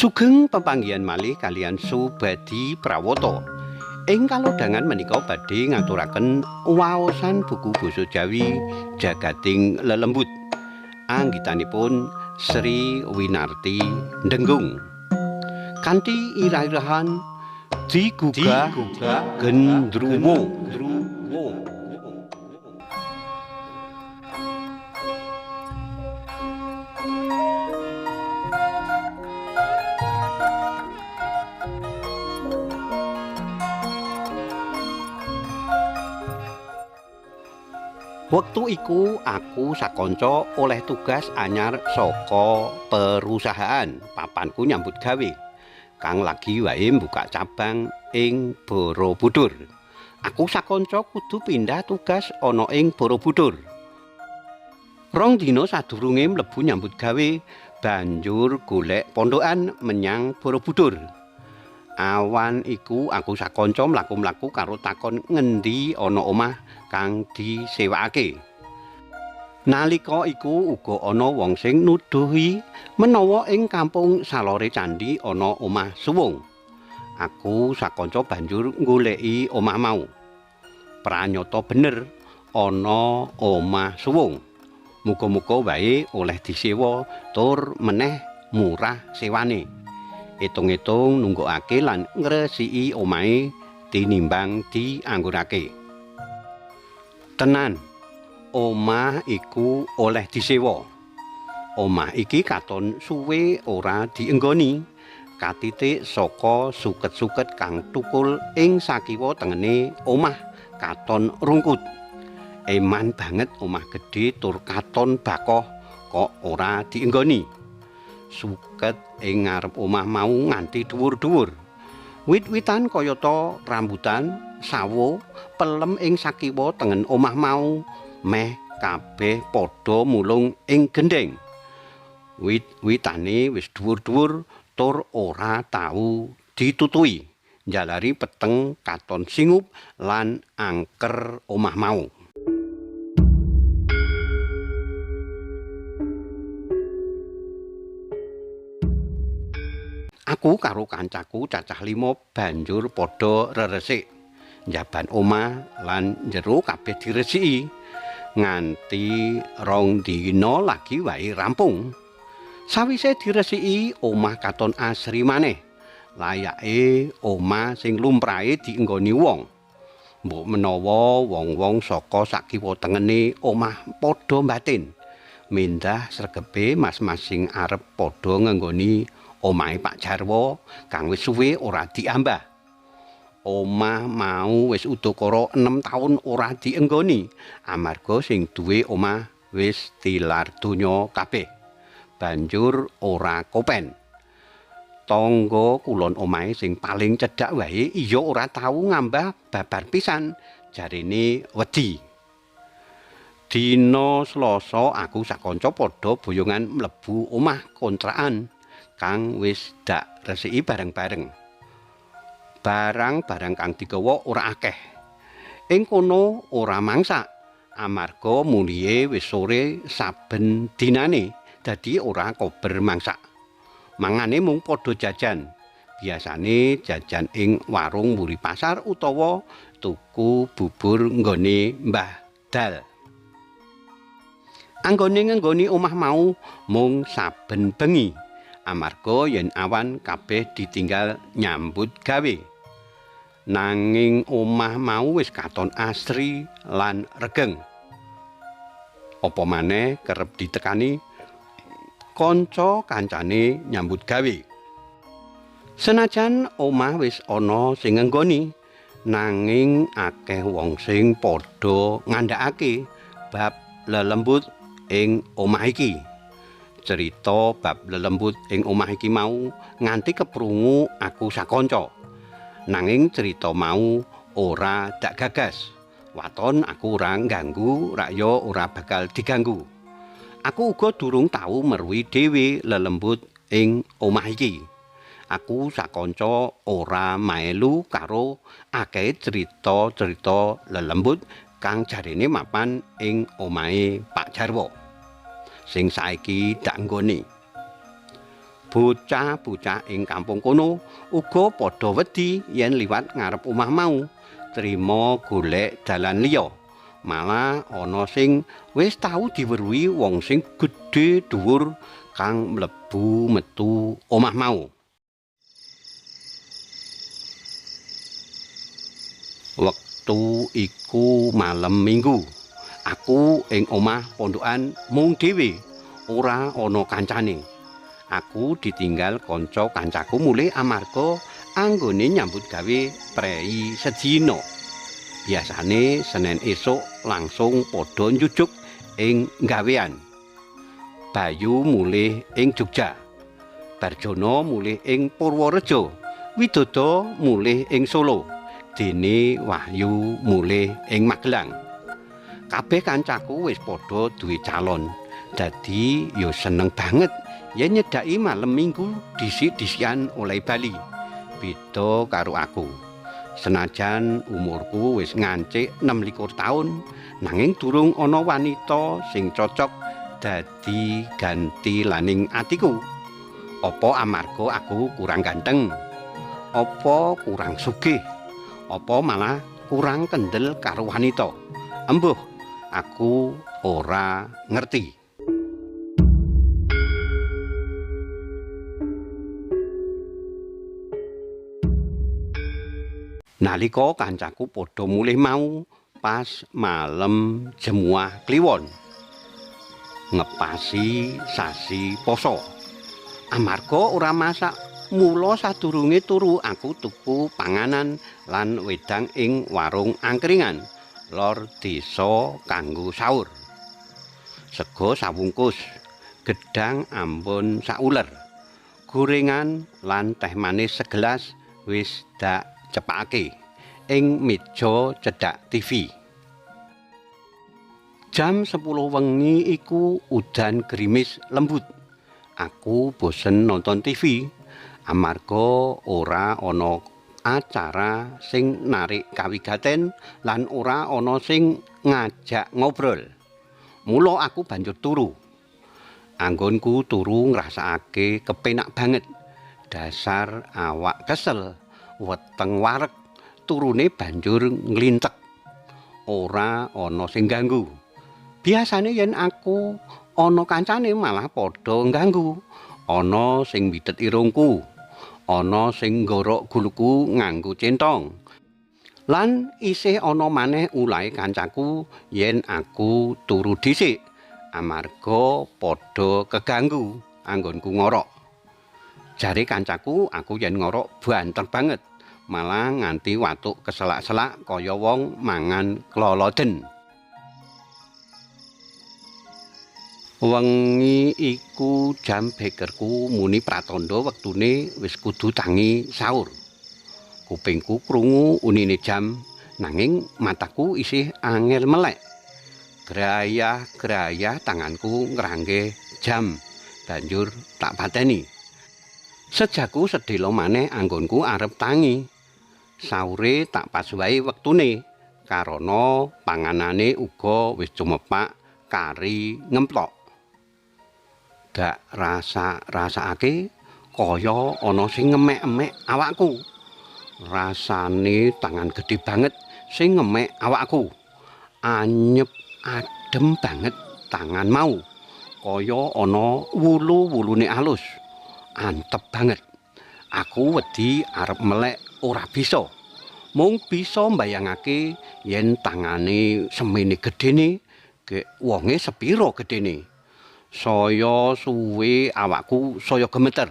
Sugeng pepanggihan malih kalian Subadi Prawata. Ing kalodhangan menika badhe ngaturaken waosan buku basa Jawi Jagating Lelembut. Anggitanipun Sri Winarti Denggung. Kanthi irah-irahan digugah gendruwo. Wektu iku aku sakonco oleh tugas anyar saka perusahaan papanku nyambut gawe kang lagi wae buka cabang ing Borobudur. Aku sakonco kudu pindah tugas ana ing Borobudur. 2 dina sadurunge mlebu nyambut gawe banjur golek pondokan menyang Borobudur. Awan iku aku sakonco mlaku-mlaku karo takon ngendi ana omah kang disewakake. Nalika iku uga ana wong sing nuduhi menawa ing kampung salore candhi ana omah suwung. Aku sakonco banjur goleki omah mau. Pranyata bener ana omah suwung. Muga-muga wae oleh disewa tur meneh murah sewane. Itung-itung nunggokake lan ngresiki omahe tinimbang dianggurake. Tenan, omah iku oleh disewa. Omah iki katon suwe ora dienggoni, katitik saka suket-suket kang tukul ing sakiwa tengene omah katon rungkut. Eman banget omah gedhe tur katon bakoh kok ora dienggoni. Suket ing ngarep omah mau nganti dhuwur-dhuwur. Wit-witan kayata rambutan, sawo, pelem ing sakiwa tengen omah mau meh kabeh padha mulung ing gendheng. Wit-witane wis dhuwur-dhuwur tur ora tau ditutui. Njalari peteng katon singup lan angker omah mau. Aku karo kancaku cacah 5 banjur padha reresik. Njaban omah lan njero kabeh diresiki. Nganti 2 dina lagi wae rampung. Sawise diresiki omah katon asri maneh. Layake omah sing lumrahe dienggoni wong. Mbok menawa wong-wong saka sakiwa tengene omah padha batin. Mindah sregepe masing-masing arep padha ngenggoni omahe Pak Jarwo kang wis suwe ora diambah. Omah mau wis udakara 6 taun ora dienggoni amarga sing duwe omah wis tilar donya kabeh. Banjur ora kopen. Tangga kulon omahe sing paling cedhak wae iya ora tau ngambah babar pisan, jarene wedi. Dina Selasa aku sakanca padha boyongan mlebu omah kontrakan kang wis dak resiki bareng-bareng. Barang-barang kang digawa ora akeh. Ing kono ora mangsak amarga mulihe wis sore saben dinane dadi ora kober mangsak. Mangane mung padha jajan. Biasane jajan ing warung mburi pasar utawa tuku bubur nggone Mbah Dal. Anggone ngenggoni omah mau mung saben bengi. Amarga yen awan kabeh ditinggal nyambut gawe. Nanging omah mau wis katon asri lan regeng. Apa maneh kerep ditekani kanca-kancane nyambut gawe. Senajan omah wis ana sing ngenggoni, nanging akeh wong sing padha ngandhakake bab lelembut ing omah iki. Cerita bab lelembut ing omah iki mau nganti keprungu aku sakanca. Nanging cerita mau ora dak gagas. Waton aku ora ngganggu, rakya ora bakal diganggu. Aku uga durung tau merwi dhewe lelembut ing omah iki. Aku sakanca ora maelu karo akeh cerita-cerita lelembut kang jarene mapan ing omahe Pak Jarwo sing saiki dak nggone. Bocah-bocah ing kampung kono uga padha wedi yen liwat ngarep omah mau, trima golek dalan liya. Malah ana sing wis tau diweruhi wong sing gedhe dhuwur kang mlebu metu omah mau. Wektu iku malam Minggu. Aku ing omah pondokan mung dhewe, ora ana kancane. Aku ditinggal kanca-kancaku mulih amarga anggone nyambut gawe prei sedina. Biasane Senin esuk langsung padha njujuk ing gawean. Bayu mulih ing Jogja. Barjono mulih ing Purworejo. Widodo mulih ing Solo. Dene Wahyu mulih ing Magelang. Kabeh kancaku wis padha duwe calon. Dadi ya seneng banget yen nyedaki malam Minggu disik-disikan oleh bali. Beda karo aku. Senajan umurku wis ngancik 26 taun, nanging durung ana wanita sing cocok dadi ganti laning atiku. Apa amarga aku kurang ganteng? Apa kurang sugih? Apa malah kurang kendel karo wanita? Embuh, aku ora ngerti. Nalika kancaku padha mulih mau pas malem Jemuah Kliwon. Ngepasi sasi poso. Amarga ora masak, mula sadurunge turu aku tuku panganan lan wedang ing warung angkringan lor desa kanggo sahur. Sego sawungkus, gedhang ambon sauler, gorengan lan teh manis segelas wis dak cepake ing meja cedhak TV. Jam 10 wengi iku udan gerimis lembut. Aku bosen nonton TV amarga ora ana acara sing narik kawigaten lan ora ana sing ngajak ngobrol. Mula aku banjur turu. Anggonku turu ngrasakake kepenak banget. Dasar awak kesel. Weteng wareg turune banjur nglintek. Ora ana sing ganggu. Biasane yen aku ana kancane malah padha ngganggu. Ana sing widet irungku, ana sing nggorok guluku nganggo centong. Lan isih ana maneh ulahe kancaku yen aku turu dhisik amarga padha keganggu anggonku ngorok. Jare kancaku aku yen ngorok banter banget, malah nganti watuk keselak-selak kaya wong mangan kloloden. Wengi iku jam bekerku muni pratandha wektune wis kudu tangi sahur. Kupingku krungu unine jam, nanging mataku isih angel melek. Grayah-grayah tanganku ngrangge jam, banjur tak pateni. Sejaku sedhela maneh anggonku arep tangi. Sahure tak pas wae wektune, karana panganane uga wis cumepak kari ngemplok. Dak rasakake kaya ana sing ngemek-emek awakku. Rasane tangan gede banget sing ngemek awakku. Anyep adem banget tangan mau. Kaya ana wulu-wulune alus. Antep banget. Aku wedi arep melek ora bisa. Mung bisa mbayangake yen tangane semene gedene, gek wonge sepira gedene. Saya suwe awakku saya gemeter.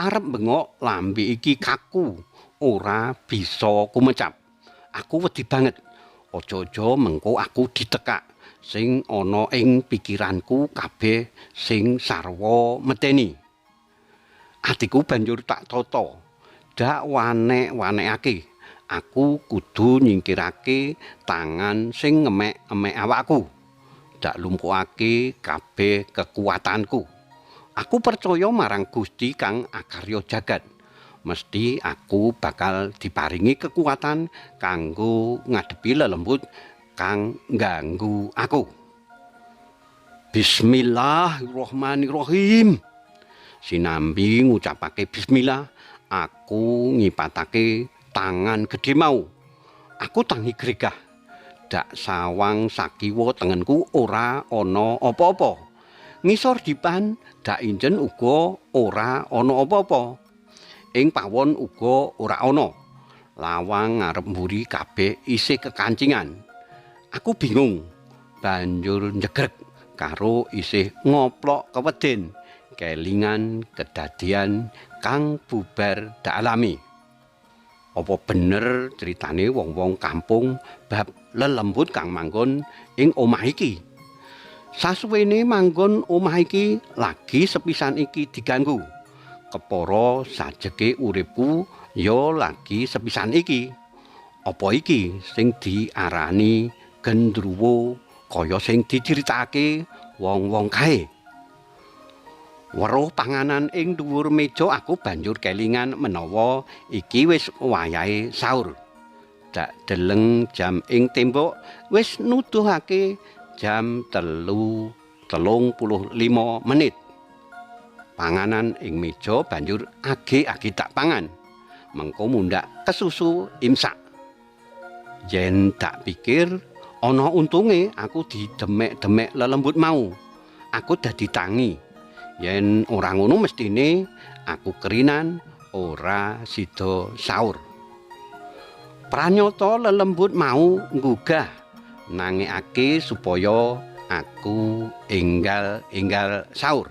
Arep bengok lambe iki kaku, ora bisa kumecap. Aku wedi banget. Aja-aja mengko aku ditekak. Sing ana ing pikiranku kabeh sing sarwa medeni. Atiku banjur tak tata. Dak wanek-wanekake. Aku kudu nyingkirake tangan sing ngemek-emek awakku. Dak lumpuhake kabeh kekuatanku. Aku percaya marang Gusti kang akarya jagat. Mesti aku bakal diparingi kekuatan kanggo ngadepi lelembut kang ngganggu aku. Bismillahirrahmanirrahim. Sinambi ngucapake bismillah, aku ngipatake tangan gedhe mau. Aku tangi gregah. Dak sawang sakiwa tengenku ora ana apa-apa. Ngisor dipan dak injen uga ora ana apa-apa. Ing pawon uga ora ana. Lawang ngarep mburi kabeh isih kekancingan. Aku bingung, banjur njegreg karo isih ngoplok keweden. Kelingan kedadian kang bubar dak alami. Apa bener ceritane wong-wong kampung bab lelembut kang manggon ing omah iki? Sasuwene manggon omah iki lagi sepisan iki diganggu. Kepara sajeke uripku ya lagi sepisan iki. Apa iki sing diarani gendruwo kaya sing diceritakake wong-wong kae? Weruh panganan ing dhuwur meja aku banjur kelingan menawa iki wis wayahe sahur. Dak deleng jam ing tembok wis nuduhake jam 3:35 menit. Panganan ing meja banjur age-age tak pangan. Mengko mundhak kesusu imsak. Yen tak pikir ana untunge aku didemek-demek lelembut mau. Aku dadi tangi. Yen ora ngono mestine aku kerinan ora sida sahur. Pranyata lelembut mau nggugah nangekake supaya aku enggal-enggal sahur.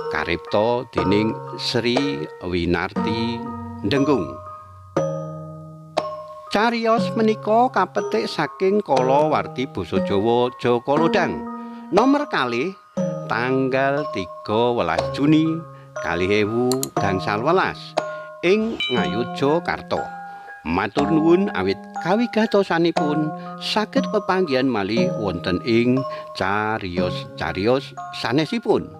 Karipta dening Sri Winarti Ndenggung. Cariyos menika kapetik saking kalawarti basa Jawa Jaka Lodang. Nomor kalih tanggal 13 Juni 2012 ing Ngayogyakarta. Matur nuwun awit kawigatosanipun saged pepanggihan malih wonten ing cariyos-cariyos sanesipun.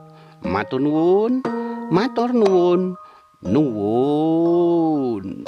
Matur nuwun, matur nuwun, nuwun.